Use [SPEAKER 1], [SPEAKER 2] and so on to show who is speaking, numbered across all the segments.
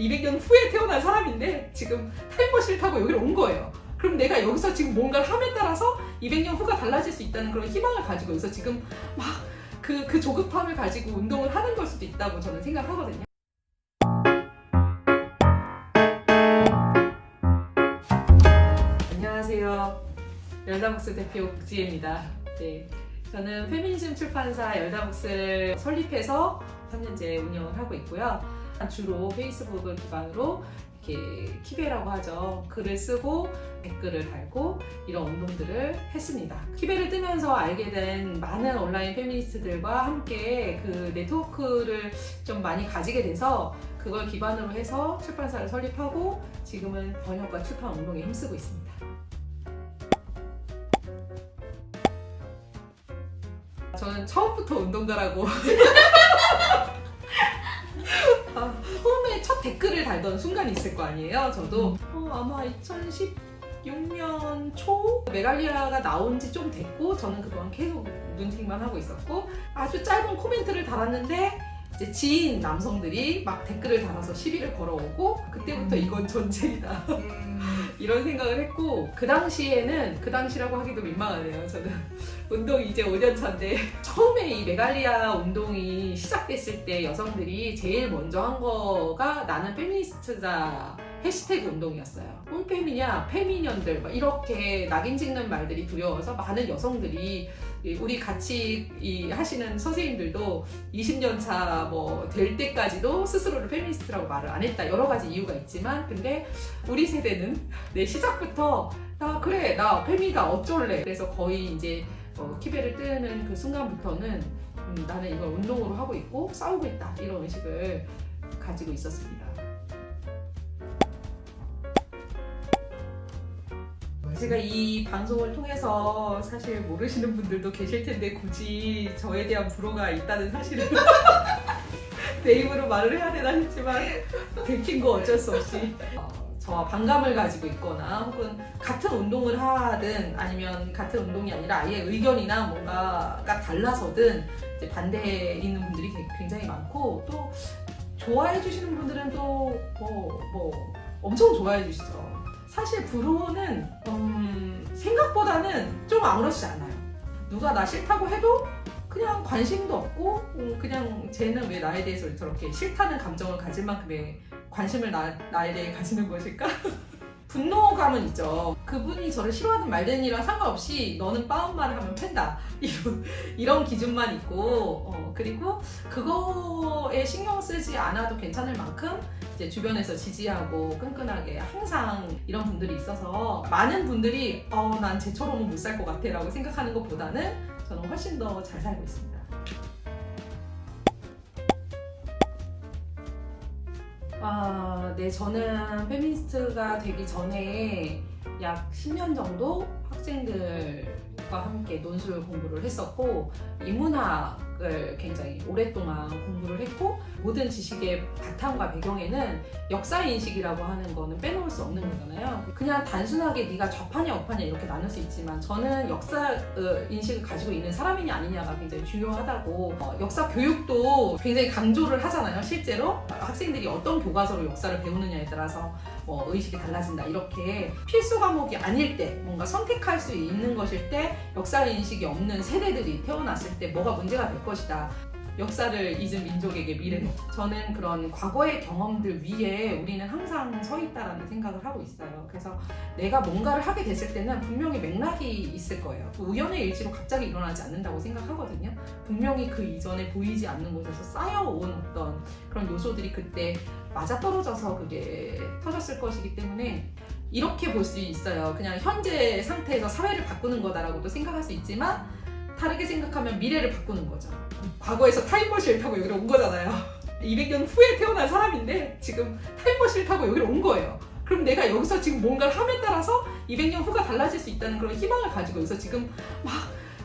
[SPEAKER 1] 200년 후에 태어난 사람인데 지금 타임머신을 타고 여기로 온 거예요. 그럼 내가 여기서 지금 뭔가를 함에 따라서 200년 후가 달라질 수 있다는 그런 희망을 가지고 여기서 지금 막 그 조급함을 가지고 운동을 하는 걸 수도 있다고 저는 생각하거든요. 안녕하세요. 열다북스 대표 국지혜입니다. 네, 저는 페미니즘 출판사 열다북스를 설립해서 3년째 운영을 하고 있고요. 주로 페이스북을 기반으로 이렇게 키베라고 하죠. 글을 쓰고 댓글을 달고 이런 운동들을 했습니다. 키베를 뜨면서 알게 된 많은 온라인 페미니스트들과 함께 그 네트워크를 좀 많이 가지게 돼서 그걸 기반으로 해서 출판사를 설립하고 지금은 번역과 출판 운동에 힘쓰고 있습니다. 저는 처음부터 운동가라고 처음에 첫 댓글을 달던 순간이 있을 거 아니에요. 저도 아마 2016년 초 메갈리아가 나온 지 좀 됐고 저는 그동안 계속 눈팅만 하고 있었고 아주 짧은 코멘트를 달았는데 이제 지인 남성들이 막 댓글을 달아서 시비를 걸어오고 그때부터 이건 전쟁이다 이런 생각을 했고 그 당시라고 하기도 민망하네요. 저는 운동이 이제 5년 차인데 처음에 이 메갈리아 운동이 시작됐을 때 여성들이 제일 먼저 한 거가 나는 페미니스트다 해시태그 운동이었어요. 꿀페미냐 페미년들 막 이렇게 낙인 찍는 말들이 두려워서 많은 여성들이 우리 같이 하시는 선생님들도 20년 차 뭐 될 때까지도 스스로를 페미니스트라고 말을 안 했다. 여러 가지 이유가 있지만 근데 우리 세대는 내 시작부터 나 페미다 어쩔래. 그래서 거의 이제 키베를 뜨는 그 순간부터는 나는 이걸 운동으로 하고 있고 싸우고 있다 이런 의식을 가지고 있었습니다. 제가 이 방송을 통해서 사실 모르시는 분들도 계실 텐데 굳이 저에 대한 불호가 있다는 사실을 내 입으로 말을 해야 되나 싶지만 들킨 거 어쩔 수 없이 저와 반감을 가지고 있거나 혹은 같은 운동을 하든 아니면 같은 운동이 아니라 아예 의견이나 뭔가가 달라서든 이제 반대에 있는 분들이 굉장히 많고 또 좋아해 주시는 분들은 또 엄청 좋아해 주시죠. 사실 불호는 생각보다는 좀 아무렇지 않아요. 누가 나 싫다고 해도 그냥 관심도 없고 그냥 쟤는 왜 나에 대해서 저렇게 싫다는 감정을 가질 만큼의 관심을 나에 대해 가지는 것일까? 분노감은 있죠. 그분이 저를 싫어하는 말든이랑 상관없이 너는 빠운말을 하면 팬다 이런 기준만 있고 그리고 그거에 신경 쓰지 않아도 괜찮을 만큼 이제 주변에서 지지하고 끈끈하게 항상 이런 분들이 있어서 많은 분들이 난 쟤처럼은 못 살 것 같아 라고 생각하는 것보다는 저는 훨씬 더 잘 살고 있습니다. 네, 저는 페미니스트가 되기 전에 약 10년 정도 학생들과 함께 논술 공부를 했었고 인문학을 굉장히 오랫동안 공부를 했고 모든 지식의 바탕과 배경에는 역사인식이라고 하는 거는 빼놓을 수 없는 거잖아요. 그냥 단순하게 네가 좌파냐 우파냐 이렇게 나눌 수 있지만 저는 역사인식을 가지고 있는 사람이냐 아니냐가 굉장히 중요하다고 역사 교육도 굉장히 강조를 하잖아요. 실제로 학생들이 어떤 교과서로 역사를 배우느냐에 따라서 의식이 달라진다 이렇게 필수 과목이 아닐 때 뭔가 선택할 수 있는 것일 때 역사인식이 없는 세대들이 태어났을 때 뭐가 문제가 될 것이다. 역사를 잊은 민족에게 미래는 저는 그런 과거의 경험들 위에 우리는 항상 서 있다라는 생각을 하고 있어요. 그래서 내가 뭔가를 하게 됐을 때는 분명히 맥락이 있을 거예요. 우연의 일치로 갑자기 일어나지 않는다고 생각하거든요. 분명히 그 이전에 보이지 않는 곳에서 쌓여온 어떤 그런 요소들이 그때 맞아떨어져서 그게 터졌을 것이기 때문에 이렇게 볼 수 있어요. 그냥 현재 상태에서 사회를 바꾸는 거다라고도 생각할 수 있지만 다르게 생각하면 미래를 바꾸는 거죠. 과거에서 타임머신을 타고 여기로 온 거잖아요. 200년 후에 태어난 사람인데 지금 타임머신을 타고 여기로 온 거예요. 그럼 내가 여기서 지금 뭔가를 함에 따라서 200년 후가 달라질 수 있다는 그런 희망을 가지고 여기서 지금 막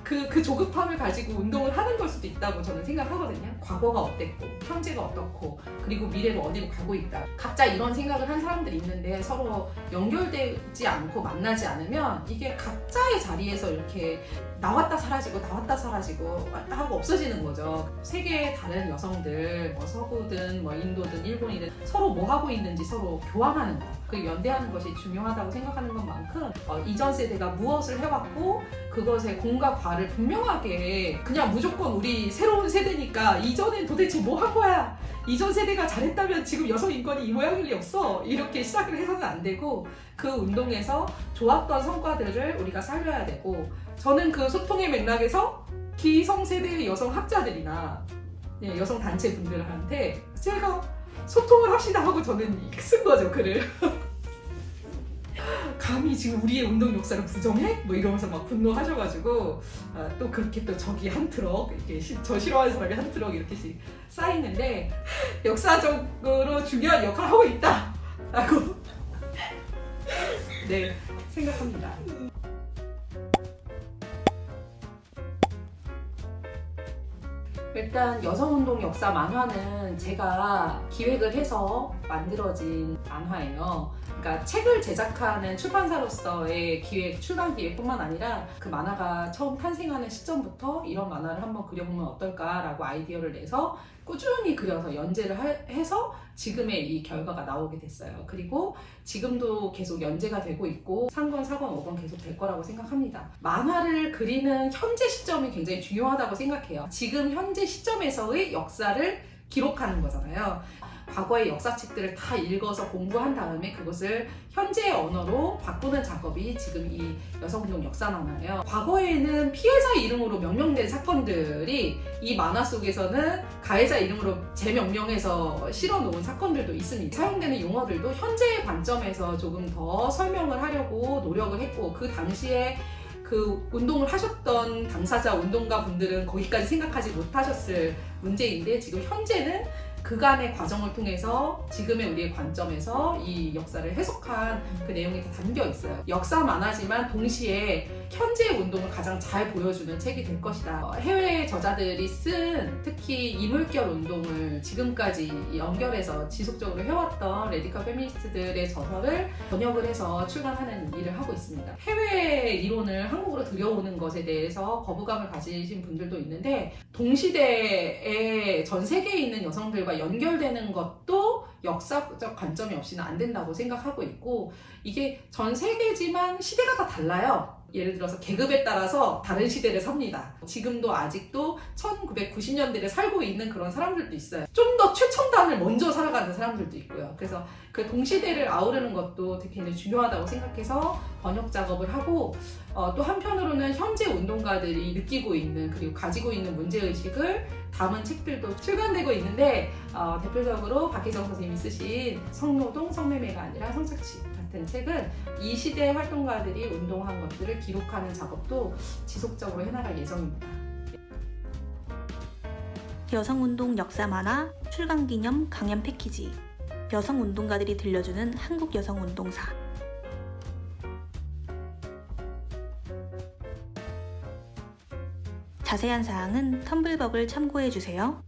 [SPEAKER 1] 그 조급함을 가지고 운동을 하는 걸 수도 있다고 저는 생각하거든요. 과거가 어땠고, 현재가 어떻고, 그리고 미래가 어디로 가고 있다. 각자 이런 생각을 한 사람들이 있는데 서로 연결되지 않고 만나지 않으면 이게 각자의 자리에서 이렇게 나왔다 사라지고 하고 없어지는 거죠. 세계의 다른 여성들, 뭐 서구든 뭐 인도든 일본이든 서로 뭐 하고 있는지 서로 교환하는 거, 그 연대하는 것이 중요하다고 생각하는 것만큼 이전 세대가 무엇을 해왔고 그것의 공과 과를 분명하게 그냥 무조건 우리 새로운 세대니까 이전엔 도대체 뭐 한 거야? 이전 세대가 잘했다면 지금 여성 인권이 이 모양일 리 없어. 이렇게 시작을 해서는 안 되고 그 운동에서 좋았던 성과들을 우리가 살려야 되고 저는 그 소통의 맥락에서 기성세대의 여성 학자들이나 여성 단체 분들한테 제가 소통을 합시다 하고 저는 쓴 거죠, 글을. 감히 지금 우리의 운동 역사를 부정해? 뭐 이러면서 막 분노하셔가지고 또 그렇게 또 저기 한 트럭 이렇게 저 싫어하는 사람이 한 트럭 이렇게씩 쌓이는데 역사적으로 중요한 역할을 하고 있다 라고 네 생각합니다. 일단 여성운동 역사 만화는 제가 기획을 해서 만들어진 만화예요. 그러니까 책을 제작하는 출판사로서의 출간 기획뿐만 아니라 그 만화가 처음 탄생하는 시점부터 이런 만화를 한번 그려보면 어떨까라고 아이디어를 내서 꾸준히 그려서 연재를 해서 지금의 이 결과가 나오게 됐어요. 그리고 지금도 계속 연재가 되고 있고 3권, 4권, 5권 계속 될 거라고 생각합니다. 만화를 그리는 현재 시점이 굉장히 중요하다고 생각해요. 지금 현재 시점에서의 역사를 기록하는 거잖아요. 과거의 역사책들을 다 읽어서 공부한 다음에 그것을 현재의 언어로 바꾸는 작업이 지금 이 여성운동 역사 만화예요. 과거에는 피해자 이름으로 명명된 사건들이 이 만화 속에서는 가해자 이름으로 재명명해서 실어놓은 사건들도 있습니다. 사용되는 용어들도 현재의 관점에서 조금 더 설명을 하려고 노력을 했고 그 당시에 그 운동을 하셨던 당사자 운동가 분들은 거기까지 생각하지 못하셨을 문제인데 지금 현재는 그간의 과정을 통해서 지금의 우리의 관점에서 이 역사를 해석한 그 내용이 다 담겨 있어요. 역사 만화지만 동시에 현재의 운동을 가장 잘 보여주는 책이 될 것이다. 해외 저자들이 쓴 특히 이물결 운동을 지금까지 연결해서 지속적으로 해왔던 레디컬 페미니스트들의 저서를 번역을 해서 출간하는 일을 하고 있습니다. 해외 이론을 한국으로 들여오는 것에 대해서 거부감을 가지신 분들도 있는데 동시대에 전 세계에 있는 여성들과 연결되는 것도 역사적 관점이 없이는 안 된다고 생각하고 있고 이게 전 세계지만 시대가 다 달라요. 예를 들어서 계급에 따라서 다른 시대를 삽니다. 지금도 아직도 1990년대를 살고 있는 그런 사람들도 있어요. 좀 더 최첨단을 먼저 살아가는 사람들도 있고요. 그래서 그 동시대를 아우르는 것도 되게 굉장히 중요하다고 생각해서 번역 작업을 하고 또 한편으로는 현재 운동가들이 느끼고 있는 그리고 가지고 있는 문제의식을 담은 책들도 출간되고 있는데 대표적으로 박혜정 선생님이 쓰신 성노동, 성매매가 아니라 성착취 같은 책은 이 시대의 활동가들이 운동한 것들을 기록하는 작업도 지속적으로 해나갈 예정입니다.
[SPEAKER 2] 여성운동 역사 만화 출간기념 강연 패키지 여성운동가들이 들려주는 한국 여성운동사 자세한 사항은 텀블벅을 참고해주세요.